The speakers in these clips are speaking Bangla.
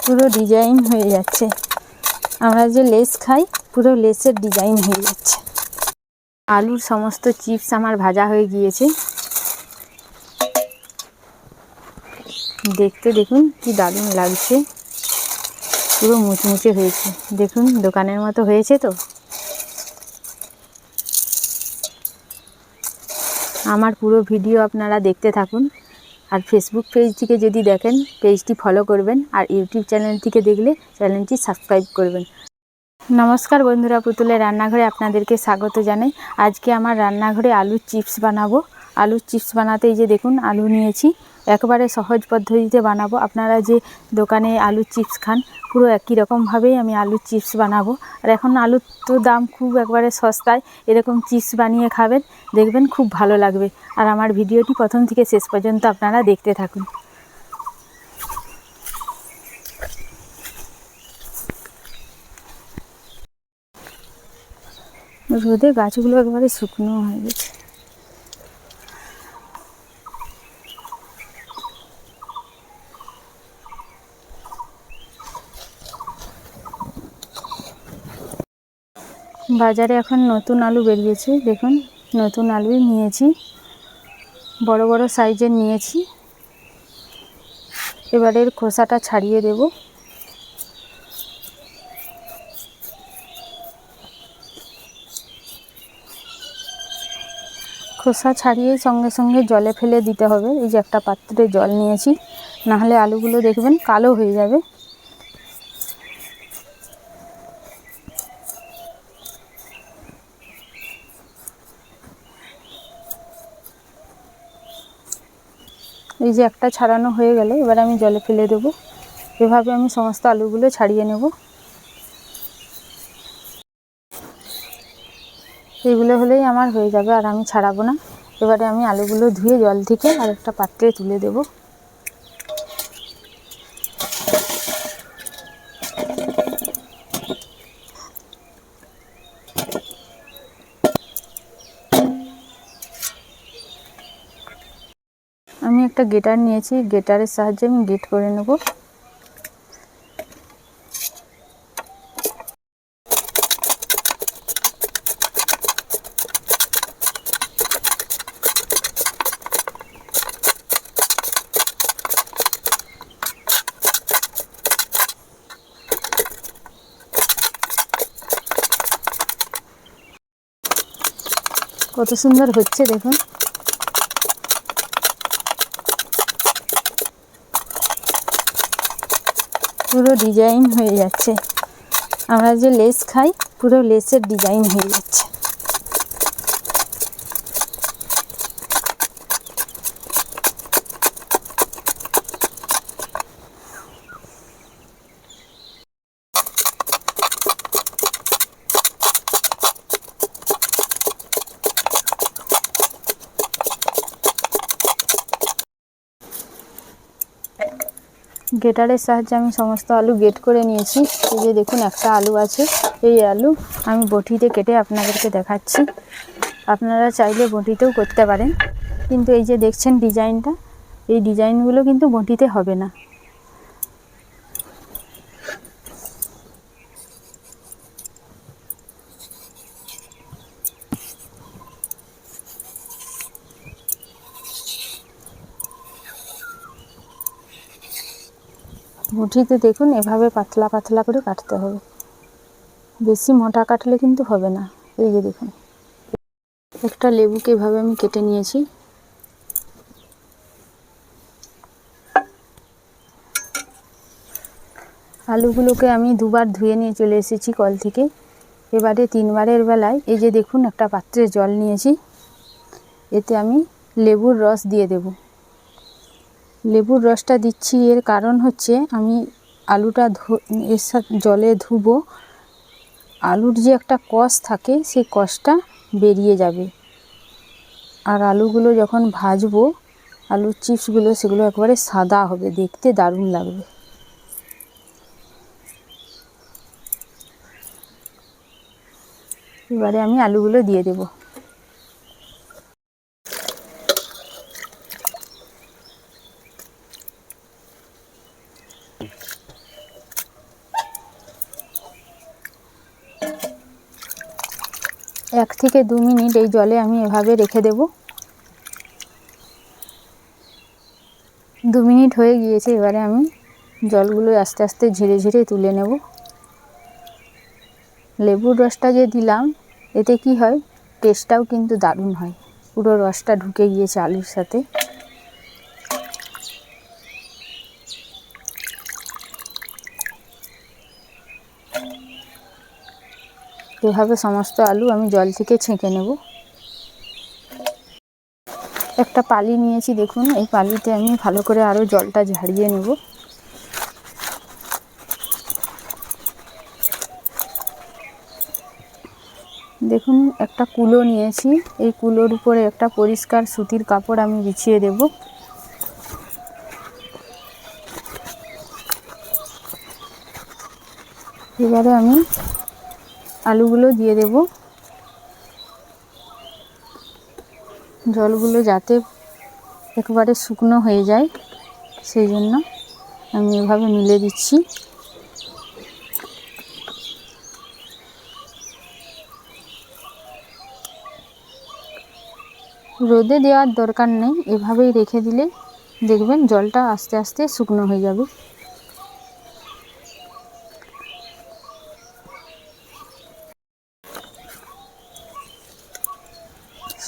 পুরো ডিজাইন হয়ে যাচ্ছে। আমরা যে লেস খাই পুরো লেসের ডিজাইন হয়ে যাচ্ছে। আলুর সমস্ত চিপস আমার ভাজা হয়ে গিয়েছে। দেখতে দেখুন কি দারুণ লাগছে, পুরো মুচমুচে হয়েছে। দেখুন দোকানের মতো হয়েছে তো। আমার পুরো ভিডিও আপনারা দেখতে থাকুন। আর ফেসবুক পেজ থেকে যদি দেখেন পেজটি ফলো করবেন, আর ইউটিউব চ্যানেল থেকে দেখলে চ্যানেলটি সাবস্ক্রাইব করবেন। নমস্কার বন্ধুরা, পুতুলের রান্নাঘরে আপনাদেরকে স্বাগত জানাই। আজকে আমার রান্নাঘরে আলুর চিপস বানাবো। আলুর চিপস বানাতে এই যে দেখুন আলু নিয়েছি, একেবারে সহজ পদ্ধতিতে বানাবো। আপনারা যে দোকানে আলুর চিপস খান পুরো একই রকমভাবেই আমি আলুর চিপস বানাবো। আর এখন আলুর তো দাম খুব একবারে সস্তায়, এরকম চিপস বানিয়ে খাবেন, দেখবেন খুব ভালো লাগবে। আর আমার ভিডিওটি প্রথম থেকে শেষ পর্যন্ত আপনারা দেখতে থাকুন। রোদে গাছগুলো একেবারে শুকনো হয়ে গেছে। বাজারে এখন নতুন আলু বেরিয়েছে, দেখুন নতুন আলুই নিয়েছি, বড় বড় সাইজের নিয়েছি। এবারের খোসাটা ছাড়িয়ে দেব। খোসা ছাড়িয়ে সঙ্গে সঙ্গে জলে ফেলে দিতে হবে। এই যে একটা পাত্রে জল নিয়েছি, নাহলে আলুগুলো দেখবেন কালো হয়ে যাবে। এই যে একটা ছাড়ানো হয়ে গেলে এবার আমি জলে ফেলে দেব। এভাবে আমি সমস্ত আলুগুলো ছাড়িয়ে নেব। এইগুলো হলেই আমার হয়ে যাবে, আর আমি ছাড়াবো না। এবারে আমি আলুগুলো ধুয়ে জল থেকে আর একটা পাত্রে তুলে দেব। আমি একটা গ্রেটার নিয়েছি, গ্রেটারের সাহায্যে আমি গ্রেট করে নেব। কত সুন্দর হচ্ছে দেখুন। পুরো ডিজাইন হয়ে যাচ্ছে। আমরা যে লেস খাই পুরো লেসের ডিজাইন হয়ে যাচ্ছে। গ্রেটারের সাহায্যে আমি সমস্ত আলু গ্রেট করে নিয়েছি। এই যে দেখুন একটা আলু আছে, এই আলু আমি বটিতে কেটে আপনাদেরকে দেখাচ্ছি। আপনারা চাইলে বটিতেও করতে পারেন, কিন্তু এই যে দেখছেন ডিজাইনটা, এই ডিজাইনগুলো কিন্তু বটিতে হবে না। বটিতে দেখুন এভাবে পাতলা পাতলা করে কাটতে হবে, বেশি মোটা কাটলে কিন্তু হবে না। এই যে দেখুন একটা লেবুকে এভাবে আমি কেটে নিয়েছি। আলুগুলোকে আমি দুবার ধুয়ে নিয়ে চলে এসেছি কল থেকে। এবারে তিনবারের বেলায় এই যে দেখুন একটা পাত্রে জল নিয়েছি, এতে আমি লেবুর রস দিয়ে দেব। লেবুর রসটা দিচ্ছি এর কারণ হচ্ছে আমি আলুটা এর সাথে জলে ধুবো, আলুর যে একটা কষ থাকে সেই কষটা বেরিয়ে যাবে। আর আলুগুলো যখন ভাজবো, আলুর চিপসগুলো সেগুলো একবারে সাদা হবে, দেখতে দারুণ লাগবে। এবারে আমি আলুগুলো দিয়ে দেব। 1 থেকে 2 মিনিট এই জলে আমি এভাবে রেখে দেব। 2 মিনিট হয়ে গিয়েছে। এবারে আমি জলগুলো আস্তে আস্তে ঝেড়ে ঝেড়ে তুলে নেব। লেবুর রসটা যে দিলাম এতে কি হয়, টেস্টটাও কিন্তু দারুণ হয়। পুরো রসটা ঢুকে গিয়েছে আলুর সাথে। এভাবে সমস্ত আলু আমি জল থেকে ছেঁকে নেব। একটা পালি নিয়েছি, দেখুন এই পালিতে আমি ভালো করে আরও জলটা ঝাড়িয়ে নেব। দেখুন একটা কুলো নিয়েছি, এই কুলোর উপরে একটা পরিষ্কার সুতির কাপড় আমি বিছিয়ে দেব। এবারে আমি আলুগুলো দিয়ে দেব। জলগুলো যাতে একেবারে শুকনো হয়ে যায় সেই জন্য আমি এভাবে মিলে দিচ্ছি। রোদে দেওয়ার দরকার নেই, এভাবেই রেখে দিলে দেখবেন জলটা আস্তে আস্তে শুকনো হয়ে যাবে।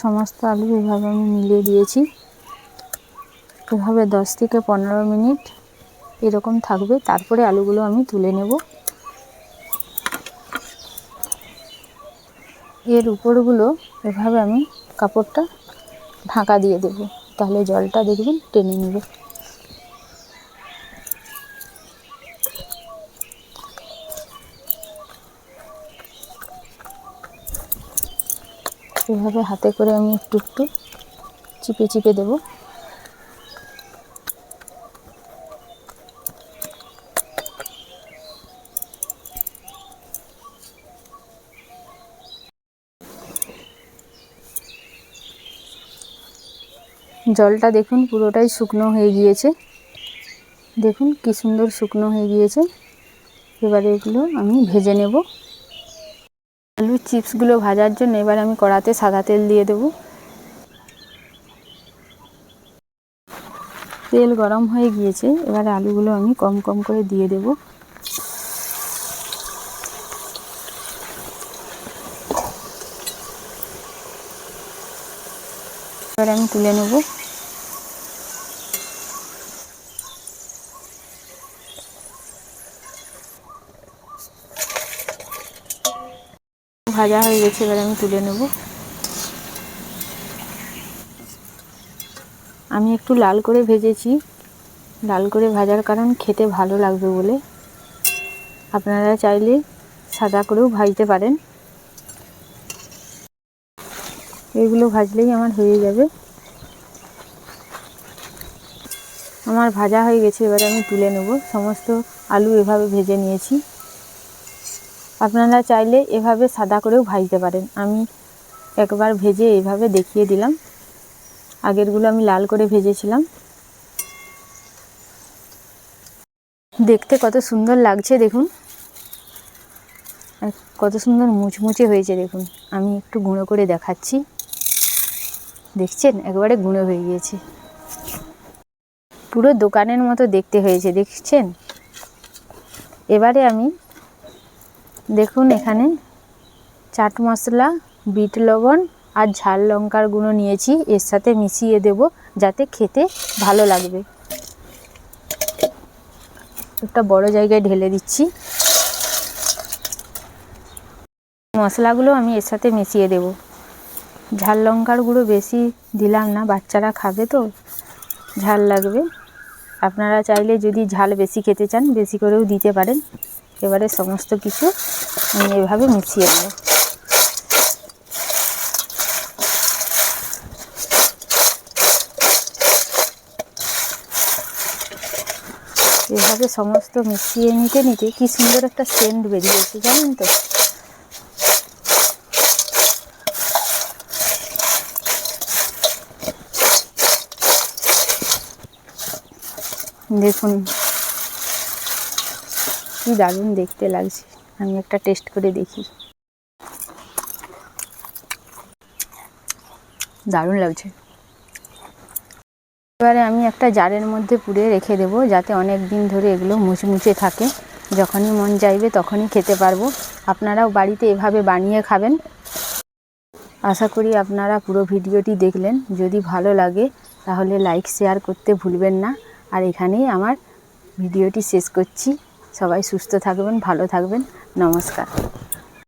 সমস্ত আলু এভাবে আমি মিলিয়ে দিয়েছি। এভাবে 10 থেকে 15 মিনিট এরকম থাকবে, তারপরে আলুগুলো আমি তুলে নেব। এর উপরগুলো এভাবে আমি কাপড়টা ঢাকা দিয়ে দেব, তাহলে জলটা দেখবেন টেনে নেবে। এভাবে হাতে করে আমি একটু একটু চিপে চিপে দেব। জলটা দেখুন পুরোটাই শুকনো হয়ে গিয়েছে। দেখুন কি সুন্দর শুকনো হয়ে গিয়েছে। এবারে এগুলো আমি ভেজে নেব। আলুর চিপসগুলো ভাজার জন্য এবার আমি কড়াতে সাদা তেল দিয়ে দেব। তেল গরম হয়ে গিয়েছে, এবারে আলুগুলো আমি কম কম করে দিয়ে দেব। এবারে আমি তুলে নেব। ভাজা হয়ে গেছে, এবারে আমি তুলে নেব। আমি একটু লাল করে ভেজেছি, লাল করে ভাজার কারণ খেতে ভালো লাগবে বলে। আপনারা চাইলে সাদা করেও ভাজতে পারেন। এগুলো ভাজলেই আমার হয়ে যাবে। আমার ভাজা হয়ে গেছে, এবারে আমি তুলে নেব। সমস্ত আলু এভাবে ভেজে নিয়েছি। আপনারা চাইলে এভাবে সাদা করেও ভাজতে পারেন। আমি একবার ভেজে এভাবে দেখিয়ে দিলাম। আগেরগুলো আমি লাল করে ভেজেছিলাম। দেখতে কত সুন্দর লাগছে দেখুন, কত সুন্দর মুচমুচে হয়েছে দেখুন। আমি একটু গুঁড়ো করে দেখাচ্ছি, দেখছেন একবারে গুঁড়ো হয়ে গিয়েছে। পুরো দোকানের মতো দেখতে হয়েছে, দেখছেন। এবারে আমি দেখুন এখানে চাট মশলা, বিট লবণ আর ঝাল লঙ্কার গুঁড়ো নিয়েছি, এর সাথে মিশিয়ে দেব যাতে খেতে ভালো লাগবে। একটা বড় জায়গায় ঢেলে দিচ্ছি। মশলাগুলো আমি এর সাথে মিশিয়ে দেব। ঝাল লঙ্কার গুঁড়ো বেশি দিলাম না, বাচ্চারা খাবে তো ঝাল লাগবে। আপনারা চাইলে যদি ঝাল বেশি খেতে চান বেশি করেও দিতে পারেন। এবারে সমস্ত কিছু আমি এভাবে মিশিয়ে দেব। এভাবে সমস্ত মিশিয়ে নিতে নিতে কি সুন্দর একটা সেন্ট বেরিয়েছে জানেন তো। দেখুন কি দারুণ দেখতে লাগছে। আমি একটা টেস্ট করে দেখি। দারুণ লাগছে। এবারে আমি একটা জারের মধ্যে পুড়ে রেখে দেবো, যাতে অনেক দিন ধরে এগুলো মুচমুচে থাকে, যখনই মন চাইবে তখনই খেতে পারবো। আপনারাও বাড়িতে এভাবে বানিয়ে খাবেন। আশা করি আপনারা পুরো ভিডিওটি দেখলেন। যদি ভালো লাগে তাহলে লাইক শেয়ার করতে ভুলবেন না। আর এখানেই আমার ভিডিওটি শেষ করছি। সবাই সুস্থ থাকবেন, ভালো থাকবেন। নমস্কার।